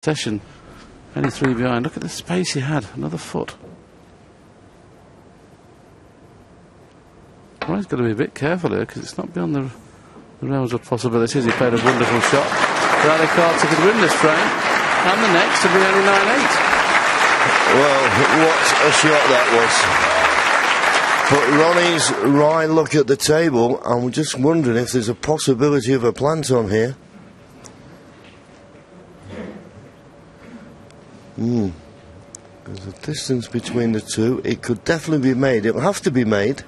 session. Only 3 behind. Look at the space he had. Another foot. Well, he's got to be a bit careful here because it's not beyond the realms of possibilities. He played a wonderful shot. Riley Carter could win this frame and the next to be only 9-8. Well, what a shot that was. But Ronnie's right look at the table. I'm just wondering if there's a possibility of a plant on here. There's a distance between the two. It could definitely be made. It'll have to be made.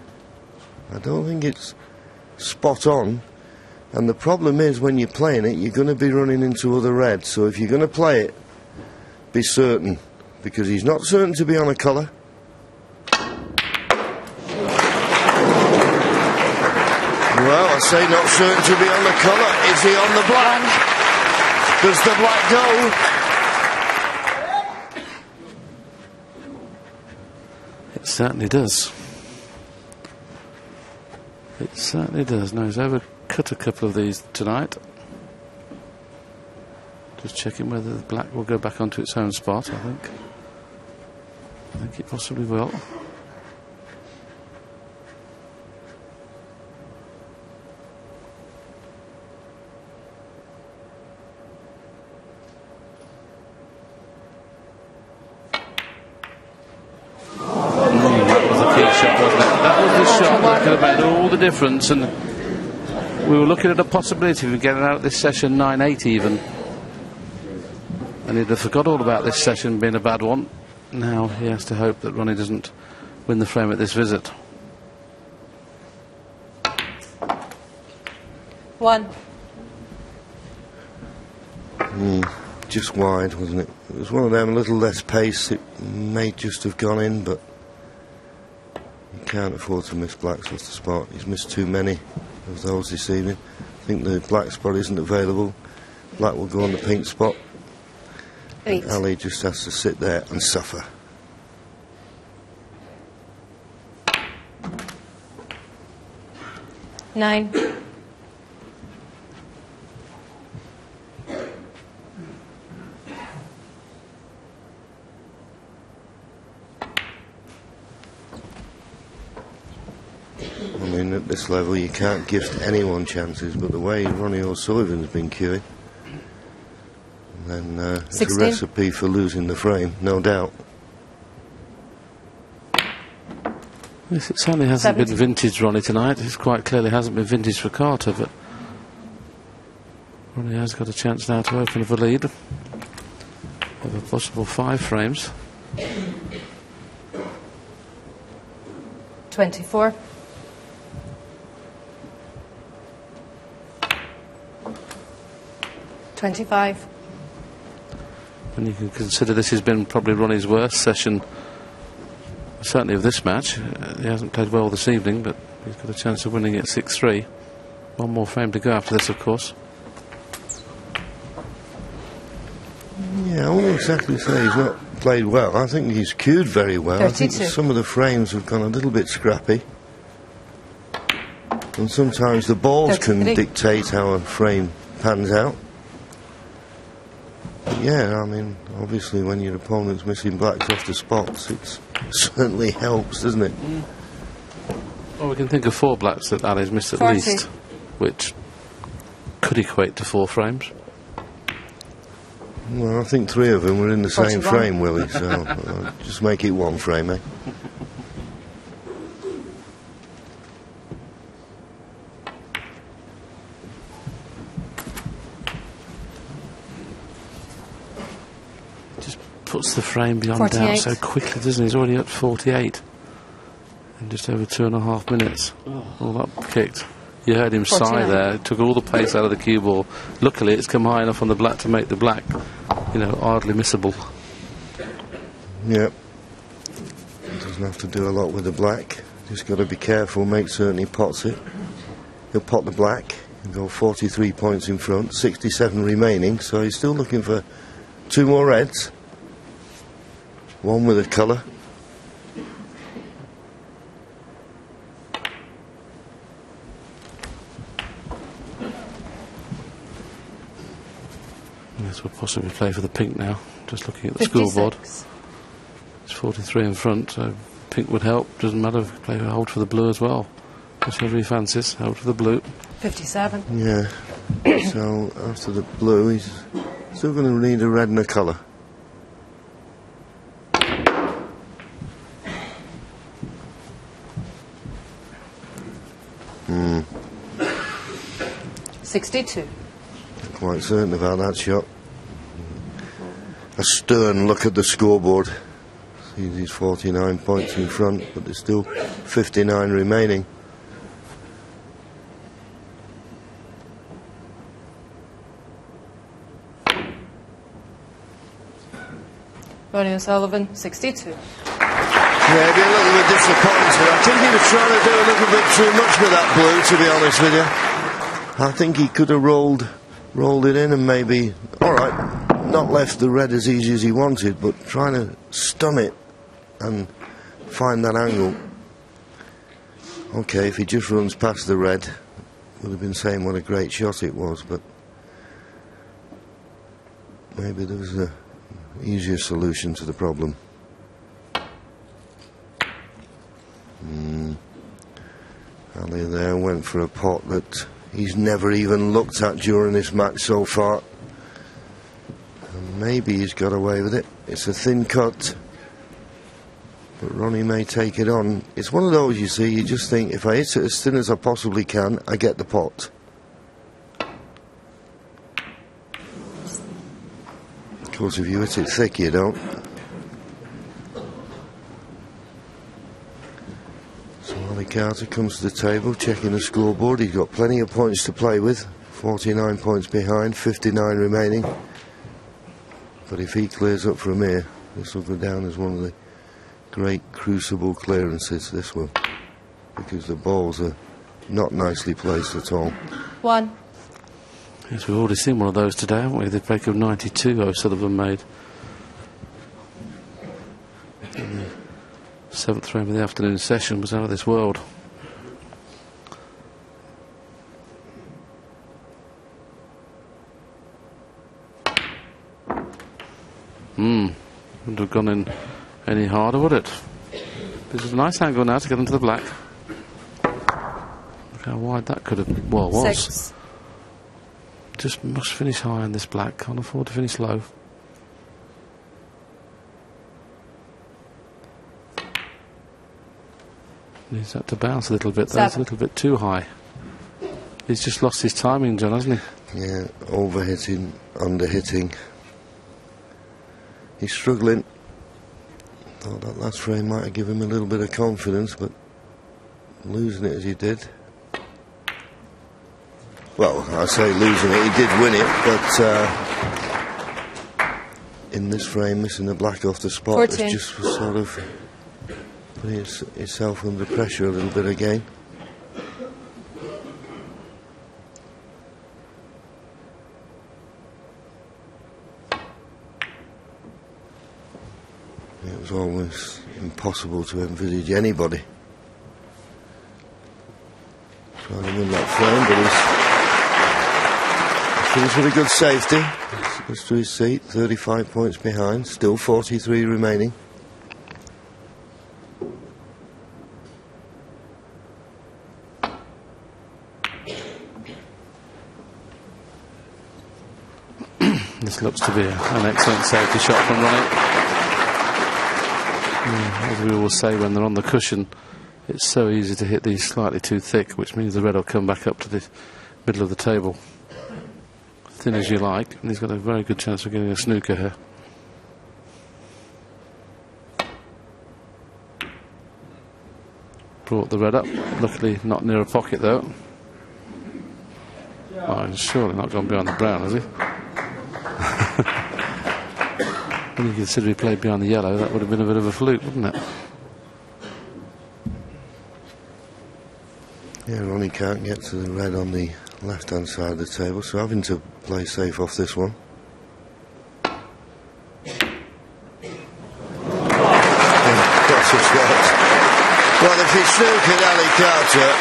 I don't think it's spot on. And the problem is when you're playing it, you're going to be running into other reds. So if you're going to play it, be certain. Because he's not certain to be on a colour. Well, I say not certain to be on the colour. Is he on the black? Does the black go? It certainly does. It certainly does. Now he's overcut a couple of these tonight. Just checking whether the black will go back onto its own spot, I think. I think it possibly will. Could have made all the difference, and we were looking at a possibility of getting out of this session 9-8 even, and he'd have forgot all about this session being a bad one. Now he has to hope that Ronnie doesn't win the frame at this visit. 1. Just wide, wasn't it? It was one of them, a little less pace. It may just have gone in, but can't afford to miss blacks off the spot. He's missed too many of those this evening. I think the black spot isn't available. Black will go on the pink spot. 8. Ali just has to sit there and suffer. 9. At this level you can't gift anyone chances, but the way Ronnie O'Sullivan's been queuing, then it's a recipe for losing the frame, no doubt. Yes, it certainly hasn't been vintage Ronnie tonight. It quite clearly hasn't been vintage for Carter, but Ronnie has got a chance now to open up a lead of a possible 5 frames. 24. 25. And you can consider this has been probably Ronnie's worst session, certainly of this match. He hasn't played well this evening, but he's got a chance of winning at 6-3. One more frame to go after this, of course. Yeah, I wouldn't exactly say he's not played well. I think he's queued very well. 32. I think some of the frames have gone a little bit scrappy. And sometimes the balls 33. can dictate how a frame pans out. Yeah, I mean, obviously when your opponent's missing blacks off the spots, it certainly helps, doesn't it? Well, we can think of 4 blacks that Ali's missed at 40. least, which could equate to 4 frames. Well, I think 3 of them were in the 41. same frame, Willie, so just make it 1 frame, eh? Puts the frame beyond 48. doubt so quickly, doesn't he? He's already at 48 in just over 2.5 minutes. All up kicked. You heard him 49. sigh there. It took all the pace out of the cue ball. Luckily, it's come high enough on the black to make the black, you know, hardly missable. Yep. Doesn't have to do a lot with the black. Just got to be careful, make certain he pots it. He'll pot the black and go 43 points in front, 67 remaining, so he's still looking for 2 more reds. 1 with a colour. There's So we'll possibly play for the pink now. Just looking at the scoreboard. 56. It's 43 in front, so pink would help. Doesn't matter if we play a hold for the blue as well. Whichever he fancies, hold for the blue. 57. Yeah. So after the blue, he's still going to need a red and a colour. 62. Quite certain about that shot. A stern look at the scoreboard. Sees he's 49 points in front, but there's still 59 remaining. Ronnie O'Sullivan, 62. Yeah, it'd be a little bit disappointed. I think he was trying to do a little bit too much with that blue, to be honest with you. I think he could have rolled it in and maybe, alright, not left the red as easy as he wanted, but trying to stun it and find that angle. Okay, if he just runs past the red, would have been saying what a great shot it was, but maybe there was an easier solution to the problem. Ali there went for a pot that he's never even looked at during this match so far. And maybe he's got away with it. It's a thin cut, but Ronnie may take it on. It's one of those, you see, you just think, if I hit it as thin as I possibly can, I get the pot. Of course, if you hit it thick, you don't. So Ali Carter comes to the table, checking the scoreboard. He's got plenty of points to play with. 49 points behind, 59 remaining. But if he clears up from here, this will go down as one of the great crucible clearances, this will. Because the balls are not nicely placed at all. 1. Yes, we've already seen one of those today, haven't we? The break of 92 O'Sullivan made. And the 7th frame of the afternoon session was out of this world. Wouldn't have gone in any harder, would it? This is a nice angle now to get into the black. Look how wide that could have, well, was. 6. Just must finish high on this black, can't afford to finish low. Needs that to bounce a little bit, though. It's a little bit too high. He's just lost his timing, John, hasn't he? Yeah, overhitting, underhitting. He's struggling. Thought that last frame might have given him a little bit of confidence, but losing it as he did. Well, I say losing it, he did win it, but in this frame, missing the black off the spot, 14. it's just sort of putting itself under pressure a little bit again. It was almost impossible to envisage anybody trying to win that frame, but he's finished with a good safety. Goes to his seat, 35 points behind, still 43 remaining. This looks to be an excellent safety shot from Ronnie. As we always say when they're on the cushion, it's so easy to hit these slightly too thick, which means the red will come back up to the middle of the table. Thin as you like, and he's got a very good chance of getting a snooker here. Brought the red up, luckily not near a pocket though. Oh, he's surely not gone behind the brown, has he? When you consider he played behind the yellow, that would have been a bit of a fluke, wouldn't it? Yeah, Ronnie can't get to the red on the left-hand side of the table, so having to play safe off this one. Yeah, that's a shot. Well, if he snookered Ali Carter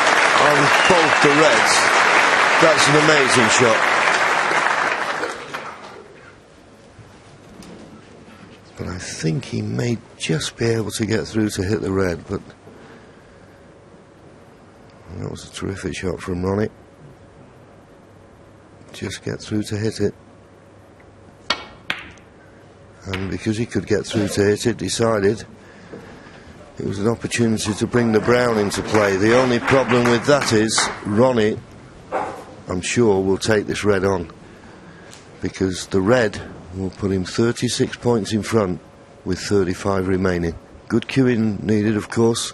on both the reds, that's an amazing shot. But I think he may just be able to get through to hit the red, but that was a terrific shot from Ronnie. Just get through to hit it. And because he could get through to hit it, decided it was an opportunity to bring the brown into play. The only problem with that is Ronnie, I'm sure, will take this red on, because the red will put him 36 points in front with 35 remaining. Good cueing needed, of course.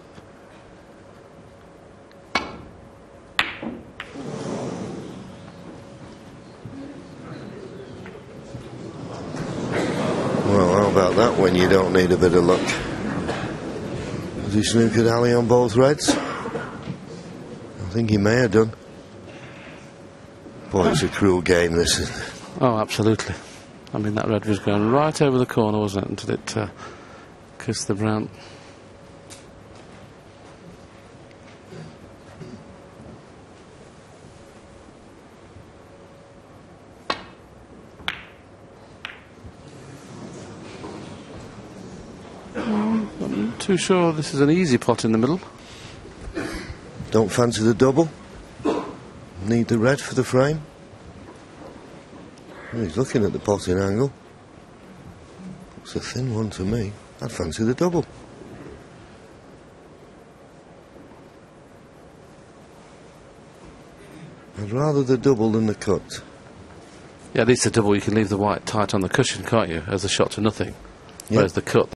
Well, how about that when you don't need a bit of luck? Has he snookered Ali on both reds? I think he may have done. Boy, it's a cruel game, this, isn't it? Oh, absolutely. I mean, that red was going right over the corner, wasn't it, until it kissed the brown. I'm not too sure this is an easy pot in the middle. Don't fancy the double? Need the red for the frame? Well, he's looking at the potting angle. It's a thin one to me. I'd fancy the double. I'd rather the double than the cut. Yeah, at least the double, you can leave the white tight on the cushion, can't you, as a shot to nothing. Yep. Whereas the cut,